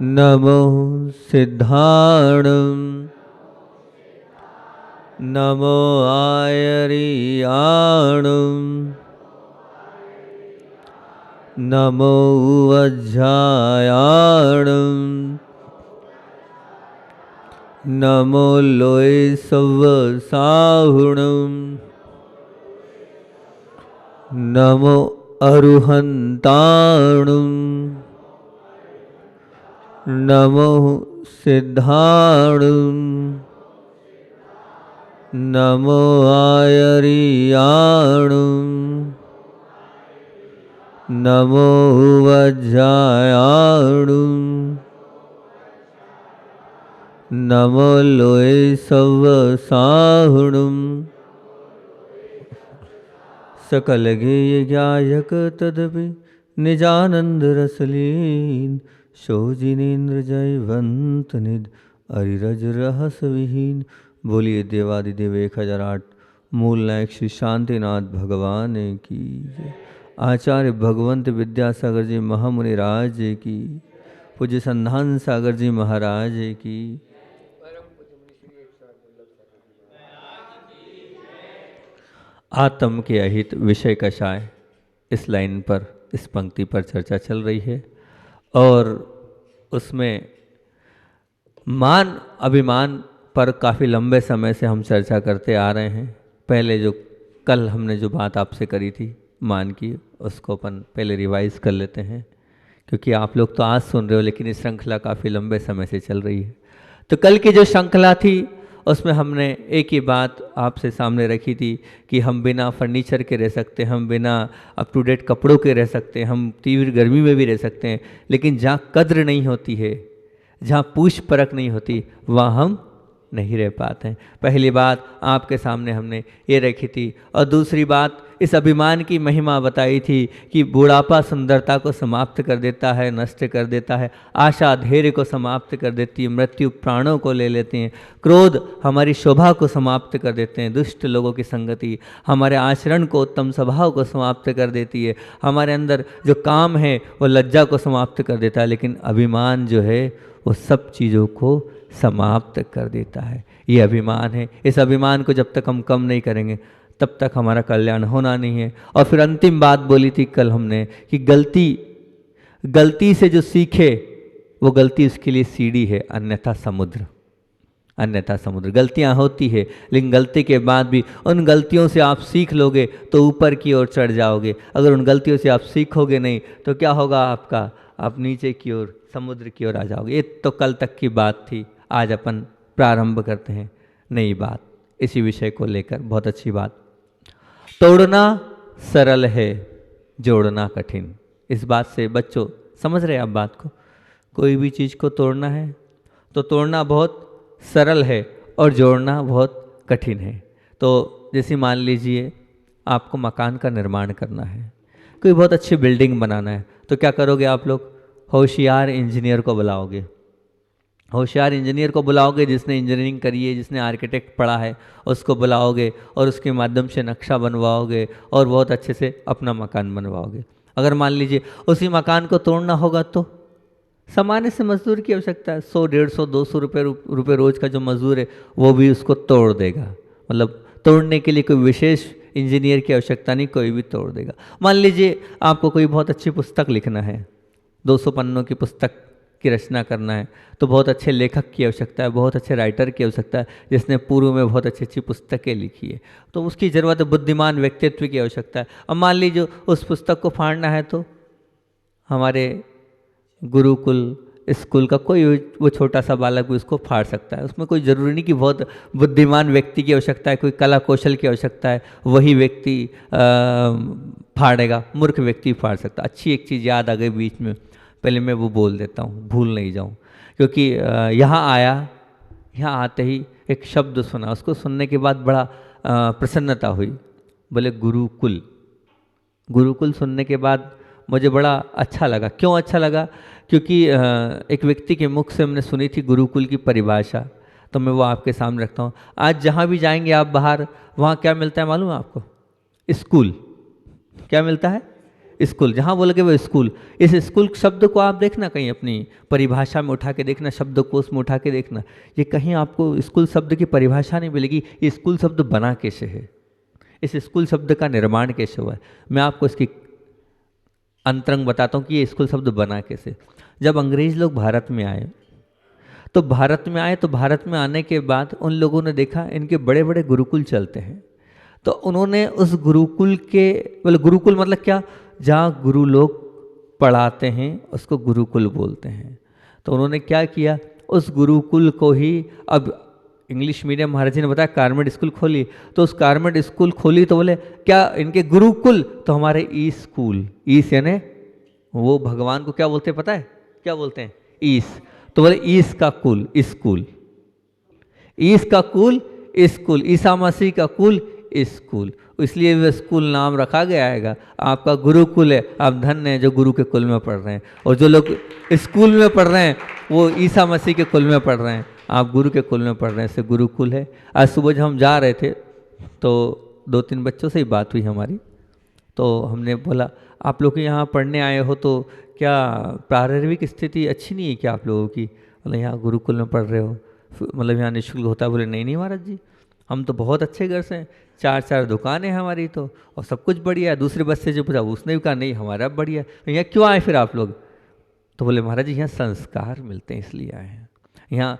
नमो सिद्धाणं नमो आयर्याणं नमो वज्रायाणं नमो लोय सवसाहुणं नमो अरुहन्ताणं नमो सिद्धाणं नमो आयर्याणं नमो वज्रायाणं नमो लोय सवसाहुणं सकल गेयज्ञायक तदपि निजानंद रसलीन शोजिनेन्द्र जयवंत निध अरिरज रहस विहीन। बोलिए देवादिदेव 1008 मूल नायक श्री शांतिनाथ भगवान की जय। आचार्य भगवंत विद्यासागर जी महामुनि राज की, पूज्य संधान सागर जी महाराज की। आत्म के अहित विषय कषाय, इस लाइन पर, इस पंक्ति पर चर्चा चल रही है और उसमें मान अभिमान पर काफ़ी लंबे समय से हम चर्चा करते आ रहे हैं। पहले जो कल हमने जो बात आपसे करी थी मान की, उसको अपन पहले रिवाइज कर लेते हैं, क्योंकि आप लोग तो आज सुन रहे हो लेकिन ये श्रृंखला काफ़ी लंबे समय से चल रही है। तो कल की जो श्रृंखला थी उसमें हमने एक ही बात आपसे सामने रखी थी कि हम बिना फर्नीचर के रह सकते हैं, हम बिना अप टू डेट कपड़ों के रह सकते हैं, हम तीव्र गर्मी में भी रह सकते हैं, लेकिन जहाँ कद्र नहीं होती है, जहाँ पूछ परख नहीं होती, वहाँ हम नहीं रह पाते हैं। पहली बात आपके सामने हमने ये रखी थी। और दूसरी बात इस अभिमान की महिमा बताई थी कि बुढ़ापा सुंदरता को समाप्त कर देता है, नष्ट कर देता है, आशा धैर्य को समाप्त कर देती है, मृत्यु प्राणों को ले लेते हैं, क्रोध हमारी शोभा को समाप्त कर देते हैं, दुष्ट लोगों की संगति हमारे आचरण को, उत्तम स्वभाव को समाप्त कर देती है, हमारे अंदर जो काम है वो लज्जा को समाप्त कर देता है, लेकिन अभिमान जो है वो सब चीज़ों को समाप्त कर देता है। ये अभिमान है। इस अभिमान को जब तक हम कम नहीं करेंगे तब तक हमारा कल्याण होना नहीं है। और फिर अंतिम बात बोली थी कल हमने कि गलती से जो सीखे वो गलती उसके लिए सीढ़ी है, अन्यथा समुद्र। गलतियां होती है, लेकिन गलती के बाद भी उन गलतियों से आप सीख लोगे तो ऊपर की ओर चढ़ जाओगे। अगर उन गलतियों से आप सीखोगे नहीं तो क्या होगा आपका, आप नीचे की ओर, समुद्र की ओर आ जाओगे। ये तो कल तक की बात थी। आज अपन प्रारंभ करते हैं नई बात इसी विषय को लेकर। बहुत अच्छी बात। तोड़ना सरल है, जोड़ना कठिन। इस बात से बच्चों समझ रहे हैं आप बात को? कोई भी चीज़ को तोड़ना है तो तोड़ना बहुत सरल है और जोड़ना बहुत कठिन है। तो जैसे मान लीजिए आपको मकान का निर्माण करना है, कोई बहुत अच्छी बिल्डिंग बनाना है, तो क्या करोगे आप लोग? होशियार इंजीनियर को बुलाओगे। होशियार इंजीनियर को बुलाओगे, जिसने इंजीनियरिंग करी है, जिसने आर्किटेक्ट पढ़ा है, उसको बुलाओगे और उसके माध्यम से नक्शा बनवाओगे और बहुत अच्छे से अपना मकान बनवाओगे। अगर मान लीजिए उसी मकान को तोड़ना होगा तो सामान्य से मजदूर की आवश्यकता है। 100, 150, 200 रुपये रोज का जो मजदूर है वो भी उसको तोड़ देगा। मतलब तोड़ने के लिए कोई विशेष इंजीनियर की आवश्यकता नहीं, कोई भी तोड़ देगा। मान लीजिए आपको कोई बहुत अच्छी पुस्तक लिखना है, 200 पन्नों की पुस्तक की रचना करना है, तो बहुत अच्छे लेखक की आवश्यकता है, बहुत अच्छे राइटर की आवश्यकता है, जिसने पूर्व में बहुत अच्छी अच्छी पुस्तकें लिखी है, तो उसकी ज़रूरत है। बुद्धिमान व्यक्तित्व की आवश्यकता है। अब मान लीजिए उस पुस्तक को फाड़ना है तो हमारे गुरुकुल स्कूल का कोई वो छोटा सा बालक भी उसको फाड़ सकता है। उसमें कोई ज़रूरी नहीं कि बहुत बुद्धिमान व्यक्ति की आवश्यकता है, कोई कला कौशल की आवश्यकता है, वही व्यक्ति फाड़ेगा, मूर्ख व्यक्ति फाड़ सकता। अच्छी एक चीज़ याद आ गई बीच में, पहले मैं वो बोल देता हूँ, भूल नहीं जाऊँ, क्योंकि यहाँ आया, यहाँ आते ही एक शब्द सुना, उसको सुनने के बाद बड़ा प्रसन्नता हुई। बोले गुरुकुल। गुरुकुल सुनने के बाद मुझे बड़ा अच्छा लगा। क्यों अच्छा लगा? क्योंकि एक व्यक्ति के मुख से हमने सुनी थी गुरुकुल की परिभाषा, तो मैं वो आपके सामने रखता हूँ। आज जहाँ भी जाएंगे आप बाहर, वहाँ क्या मिलता है मालूम है आपको? स्कूल। क्या मिलता है? स्कूल, जहाँ बोलोगे वो स्कूल। इस स्कूल शब्द को आप देखना कहीं अपनी परिभाषा में उठा के देखना, शब्दकोश में उठा के देखना, ये कहीं आपको स्कूल शब्द की परिभाषा नहीं मिलेगी। ये स्कूल शब्द बना कैसे है, इस स्कूल शब्द का निर्माण कैसे हुआ है। मैं आपको इसकी अंतरंग बताता हूँ कि ये स्कूल शब्द बना कैसे। जब अंग्रेज लोग भारत में आए तो भारत में आने के बाद उन लोगों ने देखा इनके बड़े बड़े गुरुकुल चलते हैं, तो उन्होंने उस गुरुकुल के, मतलब गुरुकुल मतलब क्या, जहाँ गुरु लोग पढ़ाते हैं उसको गुरुकुल बोलते हैं। तो उन्होंने क्या किया, उस गुरुकुल को ही, अब इंग्लिश मीडियम महाराज जी ने बताया कार्मेट स्कूल खोली, तो उस कार्मेट स्कूल खोली तो बोले क्या इनके गुरुकुल, तो हमारे ईस स्कूल, ईस यानी वो भगवान को क्या बोलते हैं पता है, क्या बोलते हैं, ईस, तो बोले ईस का कुल स्कूल, ईस का कुल स्कूल, ईसा मसीह का कुल स्कूल, इसलिए वह स्कूल नाम रखा गया है। आपका गुरुकुल है, आप धन्य हैं जो गुरु के कुल में पढ़ रहे हैं, और जो लोग स्कूल में पढ़ रहे हैं वो ईसा मसीह के कुल में पढ़ रहे हैं, आप गुरु के कुल में पढ़ रहे हैं, इससे गुरुकुल है। आज सुबह जब हम जा रहे थे तो 2-3 बच्चों से ही बात हुई हमारी, तो हमने बोला आप लोग यहाँ पढ़ने आए हो तो क्या प्रारंभिक स्थिति अच्छी नहीं है क्या आप लोगों की, मतलब यहाँ गुरुकुल में पढ़ रहे हो, मतलब यहाँ निःशुल्क होता है। बोले नहीं नहीं महाराज जी, हम तो बहुत अच्छे घर से हैं, 4 दुकानें हैं हमारी तो, और सब कुछ बढ़िया है। दूसरे बच्चे जो पूछा उसने भी कहा नहीं हमारा बढ़िया है, तो यहाँ क्यों आए फिर आप लोग, तो बोले महाराज जी यहाँ संस्कार मिलते हैं इसलिए आए हैं, यहाँ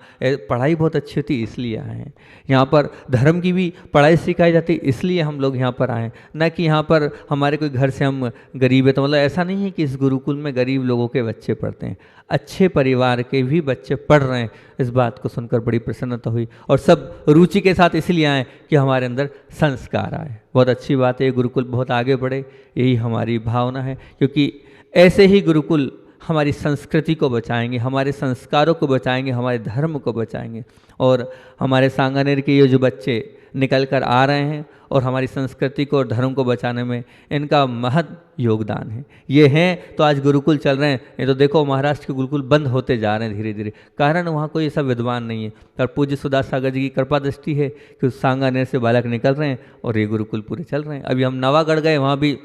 पढ़ाई बहुत अच्छी होती है इसलिए आए हैं, यहाँ पर धर्म की भी पढ़ाई सिखाई जाती है इसलिए हम लोग यहाँ पर आए, ना कि यहाँ पर हमारे कोई घर से हम गरीब है तो मतलब ऐसा नहीं है कि इस गुरुकुल में गरीब लोगों के बच्चे पढ़ते हैं, अच्छे परिवार के भी बच्चे पढ़ रहे हैं। इस बात को सुनकर बड़ी प्रसन्नता हुई, और सब रुचि के साथ इसलिए आए कि हमारे अंदर संस्कार आए। बहुत अच्छी बात है, ये गुरुकुल बहुत आगे बढ़े, यही हमारी भावना है, क्योंकि ऐसे ही गुरुकुल हमारी संस्कृति को बचाएंगे, हमारे संस्कारों को बचाएंगे, हमारे धर्म को बचाएंगे। और हमारे सांगानेर के ये जो बच्चे निकल कर आ रहे हैं और हमारी संस्कृति को और धर्म को बचाने में इनका महत् योगदान है। ये हैं तो आज गुरुकुल चल रहे हैं, ये तो देखो महाराष्ट्र के गुरुकुल बंद होते जा रहे हैं धीरे धीरे, कारण वहाँ कोई ऐसा विद्वान नहीं है। और पूज्य सुदास सागर जी की कृपा दृष्टि है कि उस सांगानेर से बालक निकल रहे हैं और ये गुरुकुल पूरे चल रहे हैं। अभी हम नवागढ़ गए, वहाँ भी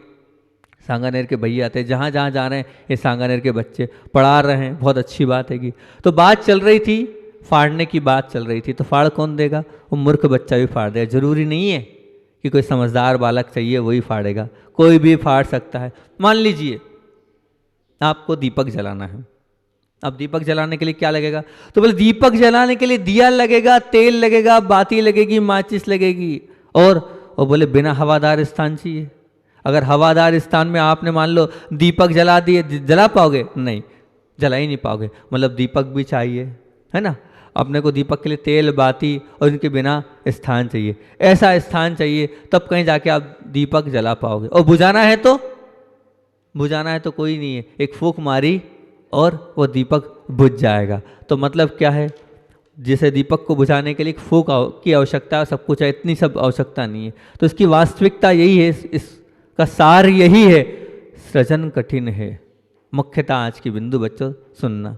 सांगानेर के भैया आते हैं, जहाँ जहाँ जा रहे हैं ये सांगानेर के बच्चे पढ़ा रहे हैं, बहुत अच्छी बात है कि। तो बात चल रही थी, फाड़ने की बात चल रही थी, तो फाड़ कौन देगा, वो मूर्ख बच्चा भी फाड़ देगा। जरूरी नहीं है कि कोई समझदार बालक चाहिए वही फाड़ेगा, कोई भी फाड़ सकता है। मान लीजिए आपको दीपक जलाना है, अब दीपक जलाने के लिए क्या लगेगा, तो बोले दीपक जलाने के लिए दिया लगेगा, तेल लगेगा, बाती लगेगी, माचिस लगेगी, और बोले बिना हवादार स्थान चाहिए। अगर हवादार स्थान में आपने मान लो दीपक जला दिए, जला पाओगे, नहीं जला ही नहीं पाओगे, मतलब दीपक भी चाहिए, है ना। अपने को दीपक के लिए तेल, बाती और इनके बिना स्थान चाहिए, ऐसा स्थान चाहिए तब कहीं जाके आप दीपक जला पाओगे। और बुझाना है तो कोई नहीं है, एक फूंक मारी और वो दीपक बुझ जाएगा। तो मतलब क्या है, जिसे दीपक को बुझाने के लिए एक फूंक की आवश्यकता है, सब कुछ है, इतनी सब आवश्यकता नहीं है। तो इसकी वास्तविकता यही है, इसका सार यही है, सृजन कठिन है। मुख्यतः आज की बिंदु बच्चों सुनना,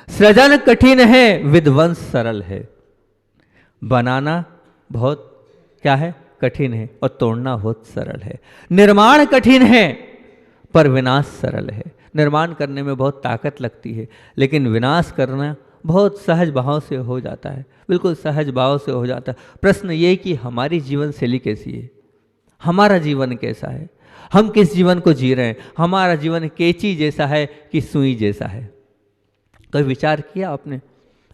सृजन कठिन है, विध्वंस सरल है। बनाना बहुत क्या है, कठिन है, और तोड़ना बहुत सरल है। निर्माण कठिन है पर विनाश सरल है। निर्माण करने में बहुत ताकत लगती है, लेकिन विनाश करना बहुत सहज भाव से हो जाता है, बिल्कुल सहज भाव से हो जाता है। प्रश्न ये कि हमारी जीवन शैली कैसी है, हमारा जीवन कैसा है, हम किस जीवन को जी रहे हैं। हमारा जीवन केची जैसा है कि सुई जैसा है। कभी विचार किया आपने,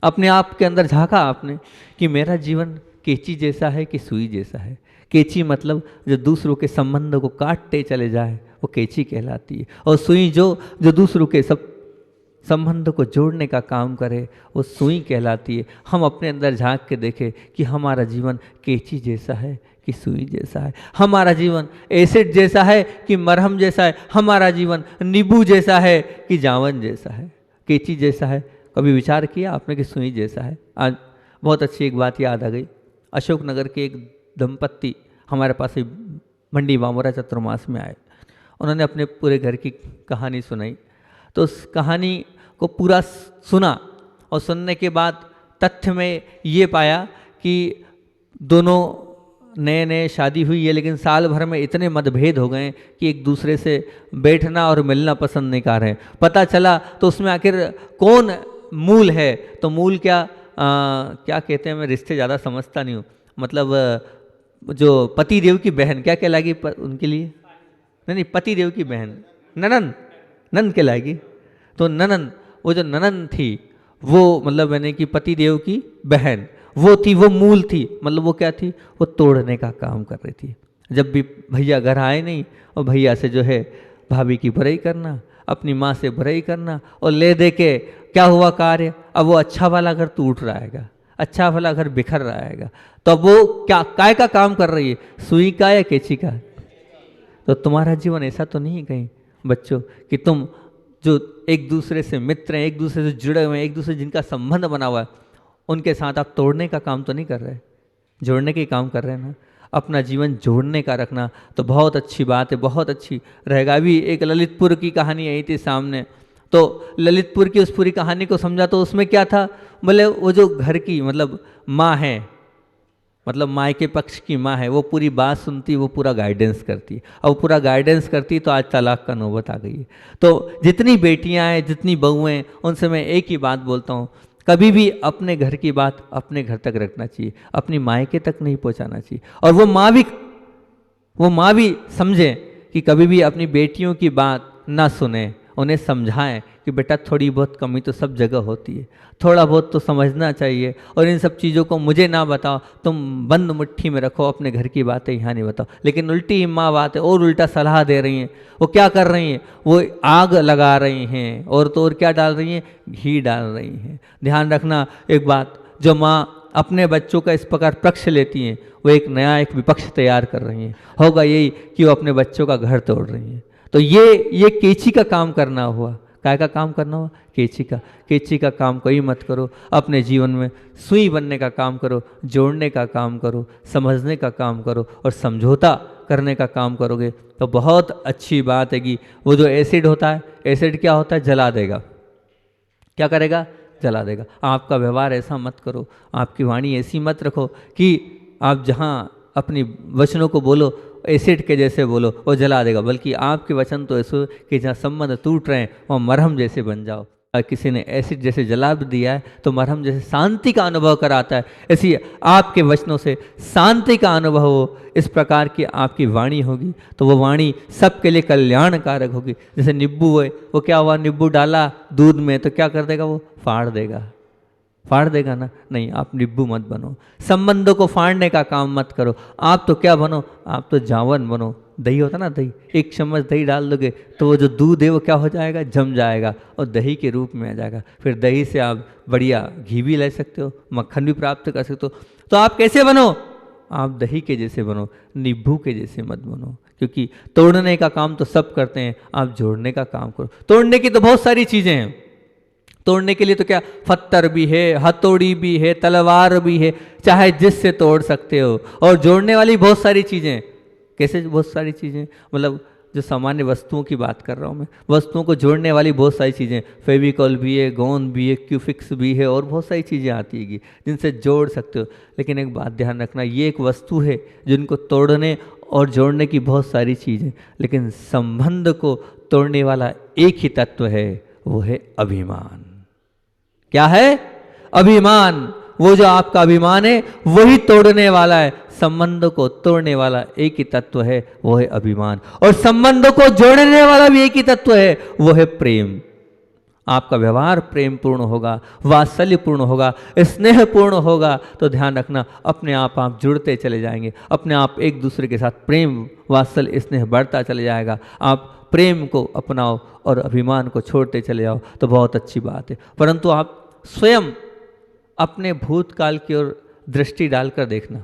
अपने आप के अंदर झांका आपने कि मेरा जीवन केची जैसा है कि सुई जैसा है। केची मतलब जो दूसरों के संबंधों को काटते चले जाए वो केची कहलाती है, और सुई जो दूसरों के सब संबंध को जोड़ने का काम करे वो सुई कहलाती है। हम अपने अंदर झांक के देखें कि हमारा जीवन केची जैसा है कि सुई जैसा है, हमारा जीवन एसिड जैसा है कि मरहम जैसा है, हमारा जीवन नींबू जैसा है कि जावन जैसा है, केची जैसा है। कभी विचार किया आपने कि सुई जैसा है। आज बहुत अच्छी एक बात याद आ गई, अशोकनगर के एक दंपत्ति हमारे पास ही मंडी बामोरा चतुर्मास में आए, उन्होंने अपने पूरे घर की कहानी सुनाई। तो उस कहानी को पूरा सुना और सुनने के बाद तथ्य में ये पाया कि दोनों नए नए शादी हुई है लेकिन साल भर में इतने मतभेद हो गए कि एक दूसरे से बैठना और मिलना पसंद नहीं कर रहे हैं। पता चला तो उसमें आखिर कौन मूल है, तो मूल क्या क्या कहते हैं, मैं रिश्ते ज़्यादा समझता नहीं हूँ, मतलब जो पति देव की बहन क्या कहलाएगी उनके लिए, नहीं पति देव की बहन ननन, नंद कहलाएगी। तो ननन, वो जो ननन थी वो मतलब मैंने कि पति देव की बहन वो थी, वो मूल थी, मतलब वो क्या थी, वो तोड़ने का काम कर रही थी। जब भी भैया घर आए नहीं और भैया से जो है भाभी की बुराई करना, अपनी माँ से बुराई करना, और ले दे के क्या हुआ कार्य, अब वो अच्छा वाला घर टूट रहा है, अच्छा वाला घर बिखर रहा है, तो अब वो क्या काय का काम कर रही है, सुई का या कैची का। तो तुम्हारा जीवन ऐसा तो नहीं है कहीं बच्चों कि तुम जो एक दूसरे से मित्र हैं, एक दूसरे से जुड़े हुए हैं, एक दूसरे जिनका संबंध बना हुआ है, उनके साथ आप तोड़ने का काम तो नहीं कर रहे, जोड़ने के काम कर रहे हैं ना। अपना जीवन जोड़ने का रखना तो बहुत अच्छी बात है, बहुत अच्छी रहेगा। अभी एक ललितपुर की कहानी आई थी सामने, तो ललितपुर की उस पूरी कहानी को समझा तो उसमें क्या था, बोले वो जो घर की मतलब माँ है, मतलब माँ के पक्ष की माँ है, वो पूरी बात सुनती, वो पूरा गाइडेंस करती, और पूरा गाइडेंस करती तो आज तलाक का नौबत आ गई है। तो जितनी बेटियाँ हैं, जितनी बहुएं हैं, उनसे मैं एक ही बात बोलता हूँ, कभी भी अपने घर की बात अपने घर तक रखना चाहिए, अपनी मायके तक नहीं पहुँचाना चाहिए। और वो माँ भी समझें कि कभी भी अपनी बेटियों की बात ना सुने, उन्हें समझाएं कि बेटा थोड़ी बहुत कमी तो सब जगह होती है, थोड़ा बहुत तो समझना चाहिए, और इन सब चीज़ों को मुझे ना बताओ, तुम बंद मुट्ठी में रखो, अपने घर की बातें यहाँ नहीं बताओ। लेकिन उल्टी माँ बात है और उल्टा सलाह दे रही हैं। वो क्या कर रही हैं, वो आग लगा रही हैं, और तो और क्या डाल रही हैं, घी डाल रही हैं। ध्यान रखना एक बात, जो माँ अपने बच्चों का इस प्रकार पक्ष लेती हैं, वो एक नया एक विपक्ष तैयार कर रही हैं। होगा यही कि वो अपने बच्चों का घर तोड़ रही हैं। तो ये केची का काम करना हुआ, काय का काम करना हुआ, केची का काम कोई मत करो। अपने जीवन में सुई बनने का काम करो, जोड़ने का काम करो, समझने का काम करो, और समझौता करने का काम करोगे तो बहुत अच्छी बात है। कि वो जो एसिड होता है, एसिड क्या होता है, जला देगा। क्या करेगा, जला देगा। आपका व्यवहार ऐसा मत करो, आपकी वाणी ऐसी मत रखो कि आप जहाँ अपनी वचनों को बोलो एसिड के जैसे बोलो, वो जला देगा। बल्कि आपके वचन तो ऐसे कि जहाँ संबंध टूट रहे हैं वहाँ मरहम जैसे बन जाओ। किसी ने एसिड जैसे जला दिया है तो मरहम जैसे शांति का अनुभव कराता है, ऐसी आपके वचनों से शांति का अनुभव हो, इस प्रकार की आपकी वाणी होगी तो वो वाणी सबके लिए कल्याणकारक होगी। जैसे नींबू है, वो क्या हुआ, नींबू डाला दूध में तो क्या कर देगा, वो फाड़ देगा ना। नहीं, आप नींबू मत बनो, संबंधों को फाड़ने का काम मत करो। आप तो क्या बनो, आप तो जावन बनो। दही होता ना, दही, एक चम्मच दही डाल दोगे तो वो जो दूध है वो क्या हो जाएगा, जम जाएगा और दही के रूप में आ जाएगा। फिर दही से आप बढ़िया घी भी ले सकते हो, मक्खन भी प्राप्त कर सकते हो। तो आप कैसे बनो, आप दही के जैसे बनो, नींबू के जैसे मत बनो। क्योंकि तोड़ने का काम तो सब करते हैं, आप जोड़ने का काम करो। तोड़ने की तो बहुत सारी चीज़ें हैं, तोड़ने के लिए तो क्या, पत्थर भी है, हथौड़ी भी है, तलवार भी है, चाहे जिससे तोड़ सकते हो। और जोड़ने वाली बहुत सारी चीज़ें, कैसे बहुत सारी चीज़ें, मतलब जो सामान्य वस्तुओं की बात कर रहा हूँ मैं, वस्तुओं को जोड़ने वाली बहुत सारी चीज़ें, फेविकॉल भी है, गोंद भी है, क्यूफिक्स भी है, और बहुत सारी चीज़ें आती है जिनसे जोड़ सकते हो। लेकिन एक बात ध्यान रखना, ये एक वस्तु है जिनको तोड़ने और जोड़ने की बहुत सारी चीज़ें, लेकिन संबंध को तोड़ने वाला एक ही तत्व है, वो है अभिमान। क्या है, अभिमान। वो जो आपका अभिमान है वही तोड़ने वाला है। संबंधों को तोड़ने वाला एक ही तत्व है, वो है अभिमान। और संबंधों को जोड़ने वाला भी एक ही तत्व है, वो है प्रेम। आपका व्यवहार प्रेम पूर्ण होगा, वात्सल्य पूर्ण होगा, स्नेह पूर्ण होगा तो ध्यान रखना अपने आप जुड़ते चले जाएंगे, अपने आप एक दूसरे के साथ प्रेम वात्सल्य स्नेह बढ़ता चले जाएगा। आप प्रेम को अपनाओ और अभिमान को छोड़ते चले जाओ तो बहुत अच्छी बात है। परंतु आप स्वयं अपने भूतकाल की ओर दृष्टि डालकर देखना।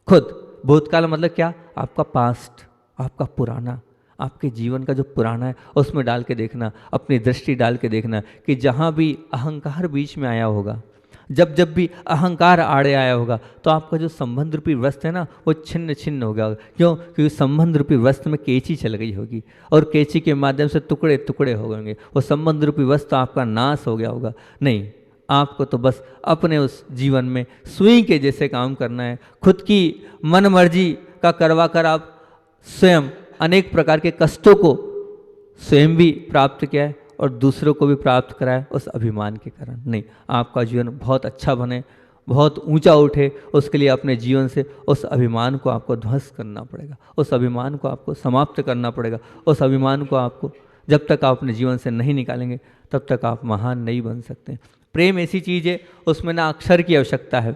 खुद भूतकाल मतलब क्या, आपका पास्ट, आपका पुराना, आपके जीवन का जो पुराना है उसमें डाल के देखना, अपनी दृष्टि डाल के देखना कि जहाँ भी अहंकार बीच में आया होगा, जब जब भी अहंकार आड़े आया होगा तो आपका जो संबंध रूपी वस्त्र है ना वो छिन्न छिन्न हो गया। क्यों, क्योंकि संबंध रूपी वस्त्र में कैंची चल गई होगी और कैंची के माध्यम से टुकड़े टुकड़े हो गएंगे, वो संबंध रूपी वस्त्र आपका नाश हो गया होगा। नहीं, आपको तो बस अपने उस जीवन में सुई के जैसे काम करना है। खुद की मन मर्जी का करवा कर आप स्वयं अनेक प्रकार के कष्टों को स्वयं भी प्राप्त किया है और दूसरों को भी प्राप्त कराए उस अभिमान के कारण। नहीं, आपका जीवन बहुत अच्छा बने, बहुत ऊंचा उठे, उसके लिए अपने जीवन से उस अभिमान को आपको ध्वस्त करना पड़ेगा, उस अभिमान को आपको समाप्त करना पड़ेगा। उस अभिमान को आपको जब तक आप अपने जीवन से नहीं निकालेंगे तब तक आप महान नहीं बन सकते। प्रेम ऐसी चीज है, उसमें ना अक्षर की आवश्यकता है,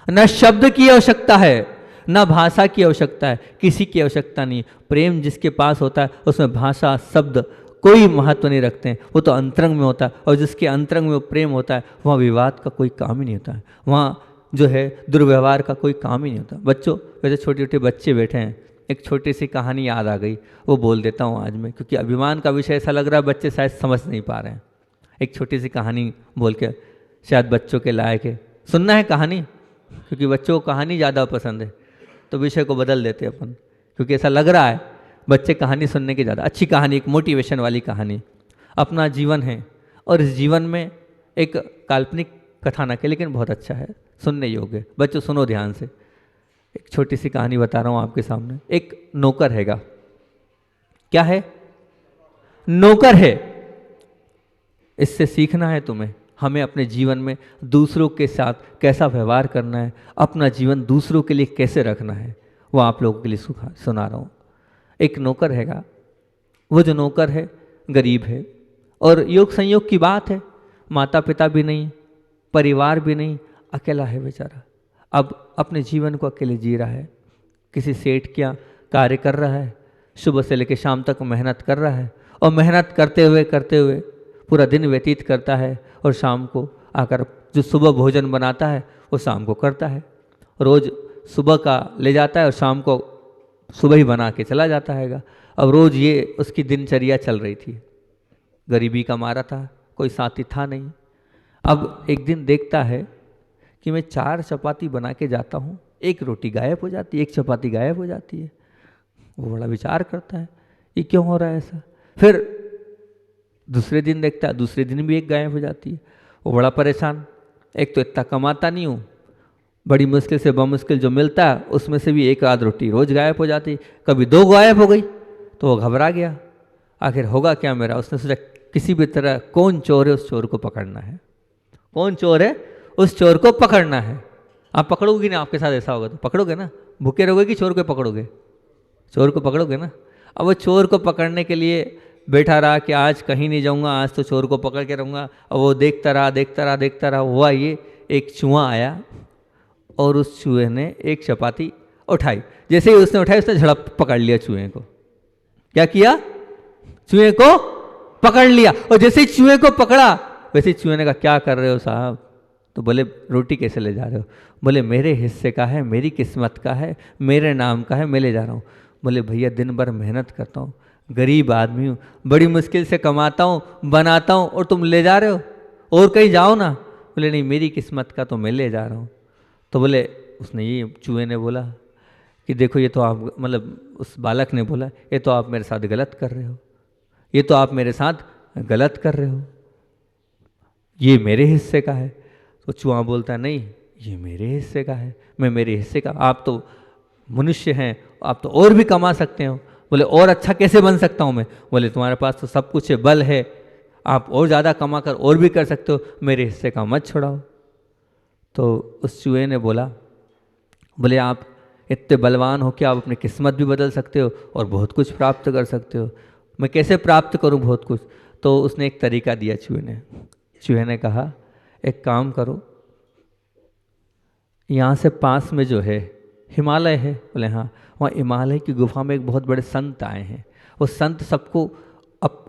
न शब्द की आवश्यकता है, न भाषा की आवश्यकता है, किसी की आवश्यकता नहीं। प्रेम जिसके पास होता है उसमें भाषा शब्द कोई महत्व नहीं रखते हैं, वो तो अंतरंग में होता है। और जिसके अंतरंग में वो प्रेम होता है वहाँ विवाद का कोई काम ही नहीं होता है, वहाँ जो है दुर्व्यवहार का कोई काम ही नहीं होता। बच्चों, वैसे छोटे छोटे बच्चे बैठे हैं, एक छोटी सी कहानी याद आ गई, वो बोल देता हूँ आज मैं, क्योंकि अभिमान का विषय ऐसा लग रहा है बच्चे शायद समझ नहीं पा रहे हैं। एक छोटी सी कहानी बोल के शायद बच्चों के लायक है। सुनना है कहानी? क्योंकि बच्चों को कहानी ज़्यादा पसंद है तो विषय को बदल देते अपन, क्योंकि ऐसा लग रहा है बच्चे कहानी सुनने की ज़्यादा। अच्छी कहानी, एक मोटिवेशन वाली कहानी। अपना जीवन है और इस जीवन में एक काल्पनिक कथानक है लेकिन बहुत अच्छा है, सुनने योग्य। बच्चों सुनो ध्यान से, एक छोटी सी कहानी बता रहा हूँ आपके सामने। एक नौकर हैगा। क्या है? नौकर है। इससे सीखना है तुम्हें, हमें अपने जीवन में दूसरों के साथ कैसा व्यवहार करना है, अपना जीवन दूसरों के लिए कैसे रखना है, वो आप लोगों के लिए सुना रहा हूँ। एक नौकर हैगा, वो जो नौकर है गरीब है और योग संयोग की बात है, माता पिता भी नहीं, परिवार भी नहीं, अकेला है बेचारा। अब अपने जीवन को अकेले जी रहा है, किसी सेठ क्या कार्य कर रहा है, सुबह से लेकर शाम तक मेहनत कर रहा है और मेहनत करते हुए पूरा दिन व्यतीत करता है और शाम को आकर जो सुबह भोजन बनाता है वो शाम को करता है। रोज़ सुबह का ले जाता है और शाम को सुबह ही बना के चला जाता है। अब रोज़ ये उसकी दिनचर्या चल रही थी। गरीबी का मारा था, कोई साथी था नहीं। अब एक दिन देखता है कि मैं 4 चपाती बना के जाता हूँ, एक रोटी गायब हो जाती है, एक चपाती गायब हो जाती है। वो बड़ा विचार करता है ये क्यों हो रहा है ऐसा। फिर दूसरे दिन देखता है, दूसरे दिन भी एक गायब हो जाती है। वो बड़ा परेशान, एक तो इतना कमाता नहीं हूँ, बड़ी मुश्किल से बमुश्किल जो मिलता है उसमें से भी एक आध रोटी रोज गायब हो जाती, कभी 2 गायब हो गई तो वो घबरा गया, आखिर होगा क्या मेरा। उसने सोचा किसी भी तरह कौन चोर है उस चोर को पकड़ना है, कौन चोर है उस चोर को पकड़ना है। आप पकड़ोगे ना, आपके साथ ऐसा होगा तो पकड़ोगे ना, भूखे रहोगे कि चोर को पकड़ोगे? चोर को पकड़ोगे ना। अब वो चोर को पकड़ने के लिए बैठा रहा कि आज कहीं नहीं जाऊंगा, आज तो चोर को पकड़ के रहूँगा। और वो देखता रहा। हुआ ये, एक चूहा आया और उस चूहे ने एक चपाती उठाई। जैसे ही उसने उठाई उसने झड़प पकड़ लिया चूहे को। क्या किया? चूहे को पकड़ लिया। और जैसे ही चूहे को पकड़ा वैसे ही चूहे ने कहा क्या कर रहे हो साहब? तो बोले रोटी कैसे ले जा रहे हो? बोले मेरे हिस्से का है, मेरी किस्मत का है, मेरे नाम का है, मैं ले जा रहा हूँ। बोले भैया दिन भर मेहनत करता हूँ, गरीब आदमी हूँ, बड़ी मुश्किल से कमाता हूँ, बनाता हूँ और तुम ले जा रहे हो, और कहीं जाओ ना। बोले नहीं मेरी किस्मत का तो मैं ले जा रहा हूँ। तो बोले उसने, ये चूहे ने बोला कि देखो ये तो आप, मतलब उस बालक ने बोला ये तो आप मेरे साथ गलत कर रहे हो, ये तो आप मेरे साथ गलत कर रहे हो, ये मेरे हिस्से का है। तो चूहा बोलता है नहीं ये मेरे हिस्से का है, मैं मेरे हिस्से का, आप तो मनुष्य हैं, आप तो और भी कमा सकते हो। बोले और अच्छा कैसे बन सकता हूँ मैं? बोले तुम्हारे पास तो सब कुछ है, बल है, आप और ज़्यादा कमा कर और भी कर सकते हो, मेरे हिस्से का मत छुड़ाओ। तो उस चूहे ने बोला, बोले आप इतने बलवान हो कि आप अपनी किस्मत भी बदल सकते हो और बहुत कुछ प्राप्त कर सकते हो, मैं कैसे प्राप्त करूं बहुत कुछ? तो उसने एक तरीका दिया चूहे ने कहा एक काम करो, यहाँ से पास में जो है हिमालय है। बोले हाँ। वहाँ हिमालय की गुफा में एक बहुत बड़े संत आए हैं, वो संत सबको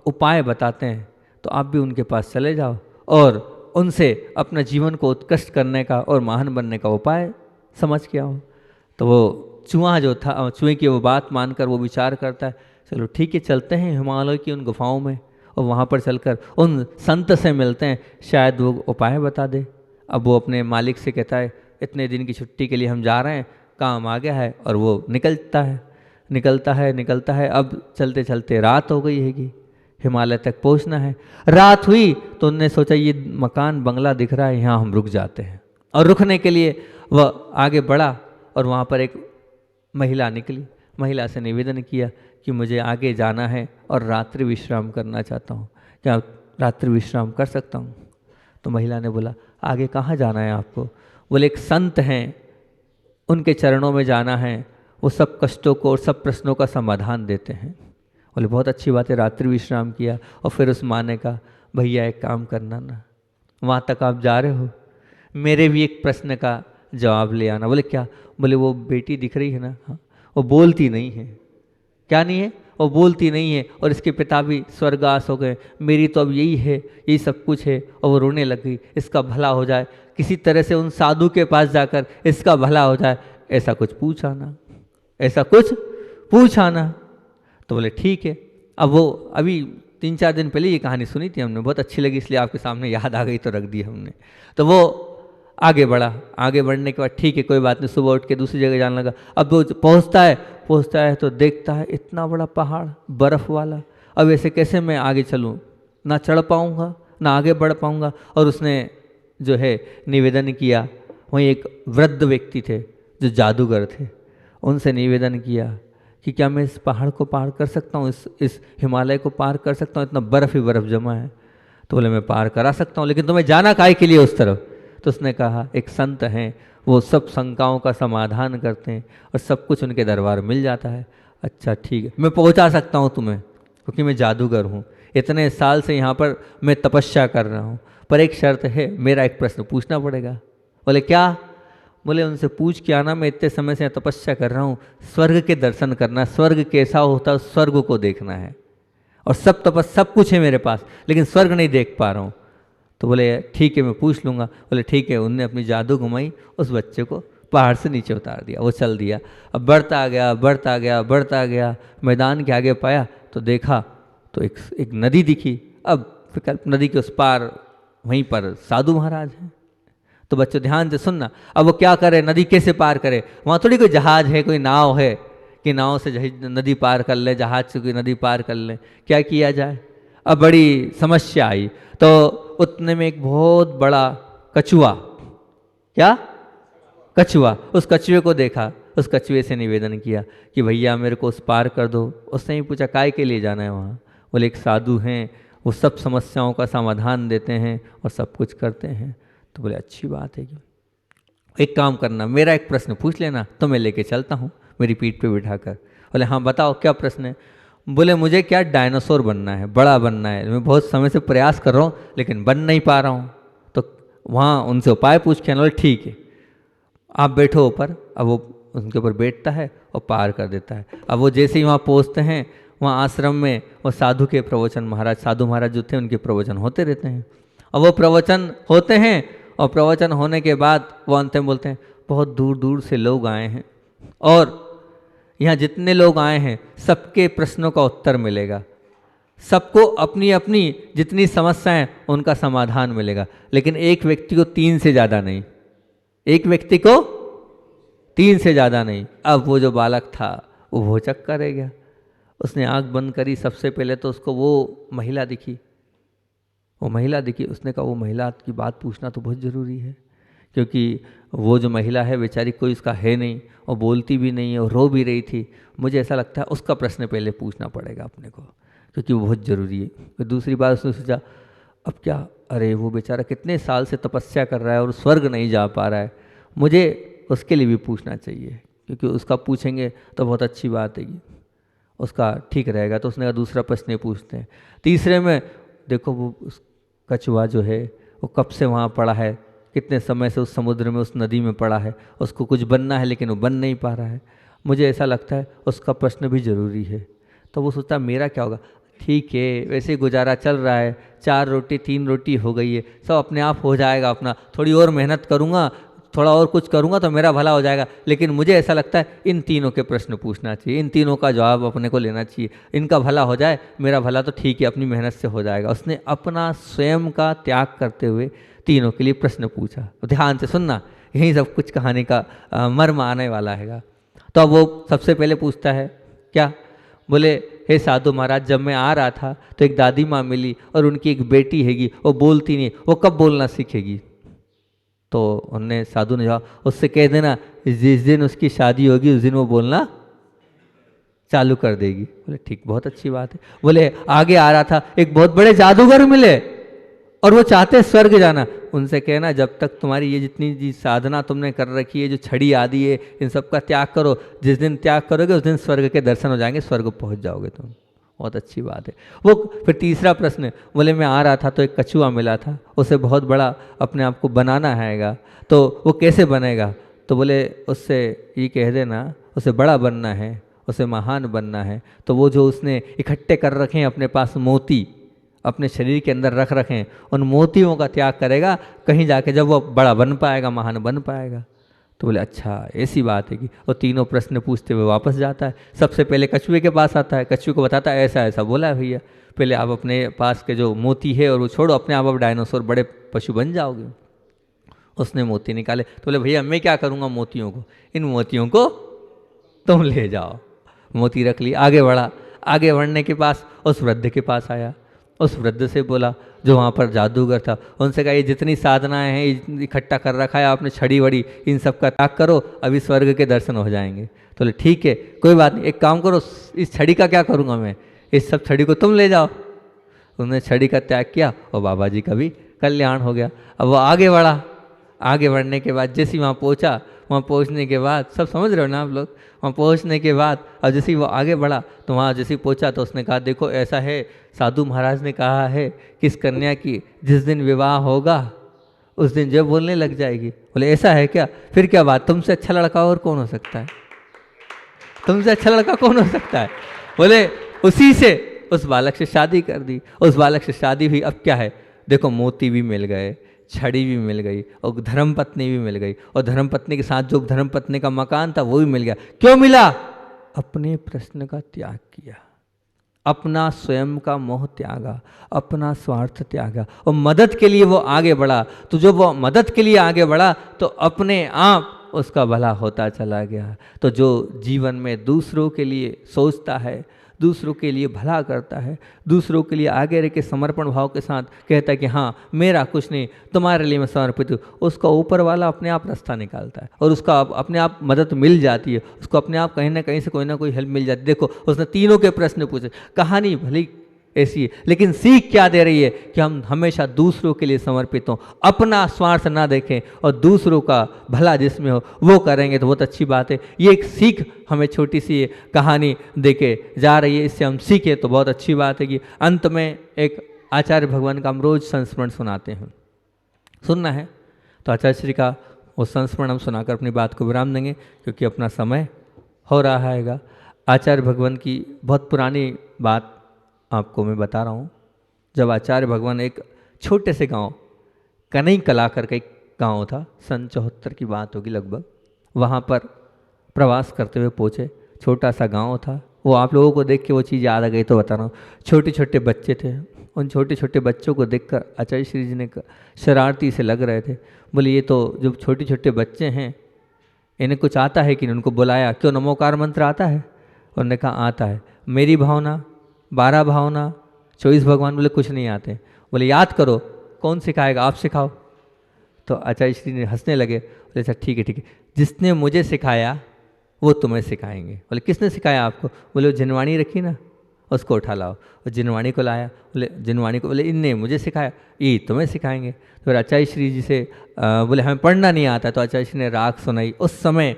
उपाय बताते हैं, तो आप भी उनके पास चले जाओ और उनसे अपना जीवन को उत्कृष्ट करने का और महान बनने का उपाय समझ के आओ। तो वो चूहा जो था, चूहे की वो बात मानकर वो विचार करता है चलो ठीक है चलते हैं हिमालय की उन गुफाओं में और वहाँ पर चलकर उन संत से मिलते हैं, शायद वो उपाय बता दे। अब वो अपने मालिक से कहता है इतने दिन की छुट्टी के लिए हम जा रहे हैं, काम आ गया है, और वो निकलता है। अब चलते चलते रात हो गई हैगी, हिमालय तक पहुंचना है। रात हुई तो उनने सोचा ये मकान बंगला दिख रहा है, यहाँ हम रुक जाते हैं। और रुकने के लिए वह आगे बढ़ा और वहाँ पर एक महिला निकली। महिला से निवेदन किया कि मुझे आगे जाना है और रात्रि विश्राम करना चाहता हूँ, क्या रात्रि विश्राम कर सकता हूँ? तो महिला ने बोला आगे कहाँ जाना है आपको? बोले एक संत हैं, उनके चरणों में जाना है, वो सब कष्टों को और सब प्रश्नों का समाधान देते हैं। बोले बहुत अच्छी बात है। रात्रि विश्राम किया और फिर उस माँ ने कहा भैया एक काम करना ना, वहाँ तक आप जा रहे हो, मेरे भी एक प्रश्न का जवाब ले आना। बोले क्या? बोले वो बेटी दिख रही है ना, हाँ, वो बोलती नहीं है। क्या नहीं है? वो बोलती नहीं है और इसके पिता भी स्वर्गवास हो गए, मेरी तो अब यही है, यही सब कुछ है। और वो रोने लग गई, इसका भला हो जाए, किसी तरह से उन साधु के पास जाकर इसका भला हो जाए, ऐसा कुछ पूछ आना, ऐसा कुछ पूछ आना। तो बोले ठीक है। अब वो अभी 3-4 दिन पहले ये कहानी सुनी थी हमने, बहुत अच्छी लगी, इसलिए आपके सामने याद आ गई तो रख दी हमने। तो वो आगे बढ़ा, आगे बढ़ने के बाद ठीक है कोई बात नहीं, सुबह उठ के दूसरी जगह जाने लगा। अब वो पहुंचता है तो देखता है इतना बड़ा पहाड़ बर्फ वाला, अब ऐसे कैसे मैं आगे चलूँ, ना चढ़ पाऊँगा ना आगे बढ़ पाऊँगा। और उसने जो है निवेदन किया, वहीं एक वृद्ध व्यक्ति थे जो जादूगर थे, उनसे निवेदन किया कि क्या मैं इस पहाड़ को पार कर सकता हूँ, इस हिमालय को पार कर सकता हूँ, इतना बर्फ ही बर्फ जमा है। तो बोले मैं पार करा सकता हूँ, लेकिन तुम्हें जाना काहे के लिए उस तरफ? तो उसने कहा एक संत हैं, वो सब शंकाओं का समाधान करते हैं और सब कुछ उनके दरबार मिल जाता है। अच्छा ठीक है, मैं पहुंचा सकता हूं तुम्हें, क्योंकि मैं जादूगर हूं, इतने साल से यहाँ पर मैं तपस्या कर रहा हूँ, पर एक शर्त है, मेरा एक प्रश्न पूछना पड़ेगा। बोले क्या? बोले उनसे पूछ के आना, मैं इतने समय से तपस्या कर रहा हूँ, स्वर्ग के दर्शन करना, स्वर्ग कैसा होता है स्वर्ग को देखना है, और सब कुछ है मेरे पास, लेकिन स्वर्ग नहीं देख पा रहा हूँ। तो बोले ठीक है मैं पूछ लूँगा। बोले ठीक है। उनने अपनी जादू घुमाई, उस बच्चे को पहाड़ से नीचे उतार दिया, वो चल दिया। अब बढ़ता गया, मैदान के आगे पाया तो देखा तो एक नदी दिखी। अब नदी के उस पार वहीं पर साधु महाराज हैं। तो बच्चों ध्यान से सुनना, अब वो क्या करे, नदी कैसे पार करे? वहाँ थोड़ी कोई जहाज है, कोई नाव है कि नाव से नदी पार कर ले, जहाज से कोई नदी पार कर ले, क्या किया जाए? अब बड़ी समस्या आई। तो उतने में एक बहुत बड़ा कछुआ, क्या कछुआ, उस कछुए को देखा, उस कछुए से निवेदन किया कि भैया मेरे को उस पार कर दो। उसने ही पूछा काय के लिए जाना है वहाँ? बोले एक साधु हैं, वो सब समस्याओं का समाधान देते हैं और सब कुछ करते हैं। तो बोले अच्छी बात है, क्यों? एक काम करना, मेरा एक प्रश्न पूछ लेना तो मैं लेके चलता हूँ मेरी पीठ पे बिठाकर। बोले हाँ बताओ क्या प्रश्न है? बोले मुझे क्या डायनासोर बनना है, बड़ा बनना है, मैं बहुत समय से प्रयास कर रहा हूँ लेकिन बन नहीं पा रहा हूँ। तो वहाँ उनसे उपाय पूछ के, बोले ठीक है आप बैठो ऊपर। अब वो उनके ऊपर बैठता है और पार कर देता है। अब वो जैसे ही वहाँ पहुँचते हैं, वहाँ आश्रम में वो साधु के प्रवचन, महाराज साधु महाराज जो थे उनके प्रवचन होते रहते हैं। और वो प्रवचन होते हैं और प्रवचन होने के बाद वो अंत में बोलते हैं बहुत दूर दूर से लोग आए हैं और यहाँ जितने लोग आए हैं सबके प्रश्नों का उत्तर मिलेगा, सबको अपनी अपनी जितनी समस्याएं उनका समाधान मिलेगा, लेकिन एक व्यक्ति को 3 से ज़्यादा नहीं, एक व्यक्ति को 3 से ज़्यादा नहीं। अब वो जो बालक था वो भौचक्का रह गया। उसने आंख बंद करी, सबसे पहले तो उसको वो महिला दिखी, उसने कहा वो महिला की बात पूछना तो बहुत ज़रूरी है, क्योंकि वो जो महिला है बेचारी कोई उसका है नहीं और बोलती भी नहीं है और रो भी रही थी। मुझे ऐसा लगता है उसका प्रश्न पहले पूछना पड़ेगा अपने को, क्योंकि वो बहुत ज़रूरी है। फिर दूसरी बात उसने सोचा अब क्या, अरे वो बेचारा कितने साल से तपस्या कर रहा है और स्वर्ग नहीं जा पा रहा है, मुझे उसके लिए भी पूछना चाहिए, क्योंकि उसका पूछेंगे तो बहुत अच्छी बात है, उसका ठीक रहेगा। तो उसने कहा दूसरा प्रश्न पूछते हैं। तीसरे में देखो वो कछुआ जो है वो कब से वहाँ पड़ा है, कितने समय से उस समुद्र में, उस नदी में पड़ा है, उसको कुछ बनना है लेकिन वो बन नहीं पा रहा है, मुझे ऐसा लगता है उसका प्रश्न भी ज़रूरी है। तो वो सोचता मेरा क्या होगा, ठीक है वैसे ही गुजारा चल रहा है, 4 रोटी 3 रोटी हो गई है, सब अपने आप हो जाएगा, अपना थोड़ी और मेहनत करूँगा, थोड़ा और कुछ करूँगा तो मेरा भला हो जाएगा। लेकिन मुझे ऐसा लगता है इन तीनों के प्रश्न पूछना चाहिए, इन तीनों का जवाब अपने को लेना चाहिए, इनका भला हो जाए, मेरा भला तो ठीक है अपनी मेहनत से हो जाएगा। उसने अपना स्वयं का त्याग करते हुए तीनों के लिए प्रश्न पूछा। ध्यान से सुनना, यही सब कुछ कहानी का मर्म आने वाला है। तो अब वो सबसे पहले पूछता है क्या, बोले हे साधु महाराज, जब मैं आ रहा था तो एक दादी माँ मिली और उनकी एक बेटी हैगी, वो बोलती नहीं, वो कब बोलना सीखेगी? तो उनने साधु ने जवाब, उससे कह देना जिस दिन उसकी शादी होगी उस दिन वो बोलना चालू कर देगी। बोले ठीक, बहुत अच्छी बात है। बोले आगे आ रहा था, एक बहुत बड़े जादूगर मिले और वो चाहते स्वर्ग जाना। उनसे कहना जब तक तुम्हारी ये जितनी जी साधना तुमने कर रखी है, जो छड़ी आदि है, इन सब का त्याग करो। जिस दिन त्याग करोगे उस दिन स्वर्ग के दर्शन हो जाएंगे, स्वर्ग पहुंच जाओगे तुम। बहुत अच्छी बात है। वो फिर तीसरा प्रश्न, बोले मैं आ रहा था तो एक कछुआ मिला था, उसे बहुत बड़ा अपने आप को बनाना हैगा, तो वो कैसे बनेगा? तो बोले उससे ये कह देना उसे बड़ा बनना है, उसे महान बनना है, तो वो जो उसने इकट्ठे कर रखे हैं अपने पास मोती, अपने शरीर के अंदर रख रखे हैं, उन मोतियों का त्याग करेगा, कहीं जाके जब वो बड़ा बन पाएगा, महान बन पाएगा। तो बोले अच्छा ऐसी बात है कि वो तीनों प्रश्न पूछते हुए वापस जाता है। सबसे पहले कछुए के पास आता है, कछुए को बताता है ऐसा ऐसा बोला है भैया, पहले आप अपने पास के जो मोती है और वो छोड़ो, अपने आप डायनासोर बड़े पशु बन जाओगे। उसने मोती निकाले तो बोले भैया मैं क्या करूँगा मोतियों को, इन मोतियों को तुम ले जाओ। मोती रख ली, आगे बढ़ा। आगे बढ़ने के पास उस वृद्ध के पास आया, उस वृद्ध से बोला जो वहाँ पर जादूगर था, उनसे कहा ये जितनी साधनाएं हैं इकट्ठा कर रखा है आपने छड़ी वड़ी, इन सब का त्याग करो, अभी स्वर्ग के दर्शन हो जाएंगे। तो बोले ठीक है कोई बात नहीं, एक काम करो, इस छड़ी का क्या करूँगा मैं, इस सब छड़ी को तुम ले जाओ। उन्होंने छड़ी का त्याग किया और बाबा जी का भी कल्याण हो गया। अब वो आगे बढ़ा, आगे बढ़ने के बाद जैसे ही वहाँ पहुँचा, वहाँ पहुँचने के बाद सब समझ रहे हो ना आप लोग, वहाँ पहुँचने के बाद अब जैसे ही वो आगे बढ़ा तो वहाँ जैसे ही पहुँचा तो उसने कहा देखो ऐसा है, साधु महाराज ने कहा है कि इस कन्या की जिस दिन विवाह होगा उस दिन जब बोलने लग जाएगी। बोले ऐसा है क्या? फिर क्या बात, तुमसे अच्छा लड़का और कौन हो सकता है, तुमसे अच्छा लड़का कौन हो सकता है? बोले उसी से उस बालक से शादी कर दी। उस बालक से शादी हुई। अब क्या है, देखो मोती भी मिल गए, छड़ी भी मिल गई और धर्मपत्नी भी मिल गई, और धर्मपत्नी के साथ जो धर्मपत्नी का मकान था वो भी मिल गया। क्यों मिला? अपने प्रश्न का त्याग किया, अपना स्वयं का मोह त्यागा, अपना स्वार्थ त्यागा और मदद के लिए वो आगे बढ़ा। तो जब वो मदद के लिए आगे बढ़ा तो अपने आप उसका भला होता चला गया। तो जो जीवन में दूसरों के लिए सोचता है, दूसरों के लिए भला करता है, दूसरों के लिए आगे रह के समर्पण भाव के साथ कहता है कि हाँ मेरा कुछ नहीं, तुम्हारे लिए मैं समर्पित हूँ, उसका ऊपर वाला अपने आप रास्ता निकालता है और उसका अपने आप मदद मिल जाती है, उसको अपने आप कहीं ना कहीं से कोई ना कोई हेल्प मिल जाती है। देखो उसने तीनों के प्रश्न पूछे, कहानी भली ऐसी है लेकिन सीख क्या दे रही है कि हम हमेशा दूसरों के लिए समर्पित हों, अपना स्वार्थ ना देखें और दूसरों का भला जिसमें हो वो करेंगे तो बहुत अच्छी बात है। ये एक सीख हमें छोटी सी कहानी देके जा रही है, इससे हम सीखें तो बहुत अच्छी बात है। कि अंत में एक आचार्य भगवान का हम रोज संस्मरण सुनाते हैं, सुनना है तो आचार्य श्री का वो संस्मरण हम सुनाकर अपनी बात को विराम देंगे क्योंकि अपना समय हो रहा है। आचार्य भगवान की बहुत पुरानी बात आपको मैं बता रहा हूँ। जब आचार्य भगवान एक छोटे से गांव कनई कला करके एक गांव था, सन 74 की बात होगी लगभग, वहाँ पर प्रवास करते हुए पहुँचे। छोटा सा गांव था, वो आप लोगों को देख के वो चीज़ याद आ गई तो बता रहा हूँ। छोटे छोटे बच्चे थे, उन छोटे छोटे बच्चों को देखकर आचार्य श्री जी ने शरारती से लग रहे थे। बोले ये तो जो छोटे छोटे बच्चे हैं इन्हें कुछ आता है कि नहीं? उनको बुलाया, क्यों नमोकार मंत्र आता है? उन्होंने कहा आता है। मेरी भावना, 12 भावना, 24 भगवान? बोले कुछ नहीं आते। बोले याद करो। कौन सिखाएगा? आप सिखाओ। तो आचार्य श्री ने हंसने लगे। बोले अच्छा ठीक है ठीक है, जिसने मुझे सिखाया वो तुम्हें सिखाएंगे। बोले किसने सिखाया आपको? बोले वो जिनवाणी रखी ना, उसको उठा लाओ। और जिनवाणी को लाया। बोले जिनवाणी को, बोले इनने मुझे सिखाया, ये तुम्हें सिखाएंगे। तो फिर आचार्य श्री जी से बोले हमें पढ़ना नहीं आता। तो आचार्य श्री ने राग सुनाई। उस समय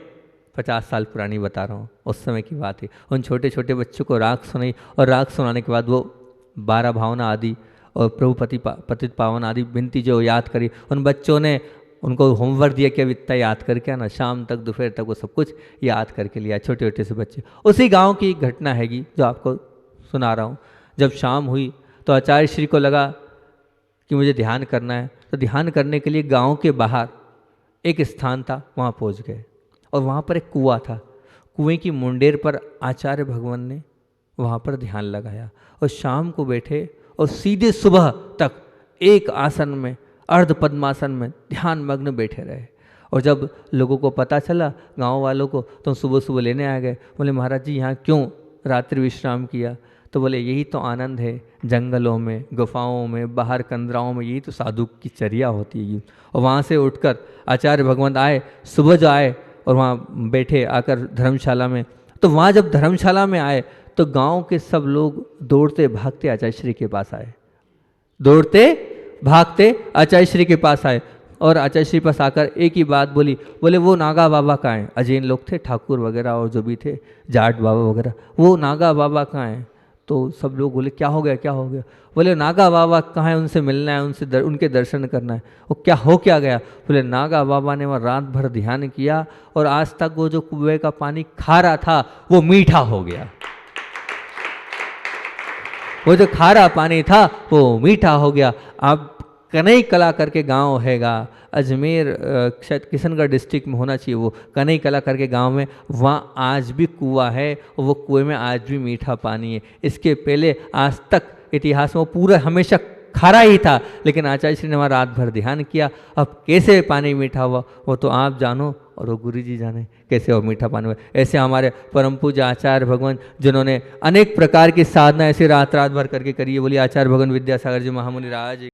50 साल पुरानी बता रहा हूँ, उस समय की बात है। उन छोटे छोटे बच्चों को राग सुनाई और राग सुनाने के बाद वो 12 भावना आदि और प्रभु पतित पावन आदि विनती जो याद करी। उन बच्चों ने उनको होमवर्क दिया कि अब इतना याद करके आना, शाम तक दोपहर तक वो सब कुछ याद करके लिया, छोटे छोटे से बच्चे। उसी गांव की एक घटना हैगी जो आपको सुना रहा हूँ। जब शाम हुई तो आचार्य श्री को लगा कि मुझे ध्यान करना है, तो ध्यान करने के लिए गांव के बाहर एक स्थान था, वहाँ पहुँच गए। और वहाँ पर एक कुआं था, कुएं की मुंडेर पर आचार्य भगवान ने वहाँ पर ध्यान लगाया और शाम को बैठे और सीधे सुबह तक एक आसन में, अर्ध पद्मासन में ध्यान मग्न बैठे रहे। और जब लोगों को पता चला, गांव वालों को, तो सुबह सुबह लेने आ गए। बोले महाराज जी यहाँ क्यों रात्रि विश्राम किया? तो बोले यही तो आनंद है, जंगलों में, गुफाओं में, बाहर कंदराओं में, यही तो साधु की चर्या होती है। और वहाँ से उठकर आचार्य भगवंत आए, सुबह जो आए और वहाँ बैठे आकर धर्मशाला में। तो वहाँ जब धर्मशाला में आए तो गांव के सब लोग दौड़ते भागते आचार्य श्री के पास आए, दौड़ते भागते आचार्य श्री के पास आए। और आचार्य श्री पास आकर एक ही बात बोली, बोले वो नागा बाबा कहाँ हैं? अजैन लोग थे, ठाकुर वगैरह और जो भी थे, जाट बाबा वगैरह, वो नागा बाबा कहाँ हैं? तो सब लोग बोले क्या हो गया, क्या हो गया? बोले नागा बाबा कहाँ है, उनसे मिलना है, उनसे उनके दर्शन करना है। वो क्या हो क्या गया? बोले नागा बाबा ने वहाँ रात भर ध्यान किया और आज तक वो जो कुएं का पानी खारा था वो मीठा हो गया। वो जो खारा पानी था वो मीठा हो गया। आप कनई कला करके गांव हैगा, अजमेर शायद किशनगढ़ डिस्ट्रिक्ट में होना चाहिए, वो कनई कला करके गांव में, वहाँ आज भी कुआं है और वो कुएं में आज भी मीठा पानी है। इसके पहले आज तक इतिहास में वो पूरा हमेशा खारा ही था, लेकिन आचार्य श्री ने वहाँ रात भर ध्यान किया। अब कैसे पानी मीठा हुआ वो तो आप जानो और वो गुरु जी जाने कैसे वो मीठा पानी हुआ। ऐसे हमारे परम पूज्य आचार्य भगवान जिन्होंने अनेक प्रकार की साधना ऐसे रात रात भर करके करी है। बोलिए आचार्य भगवान विद्यासागर जी महामुनि राज।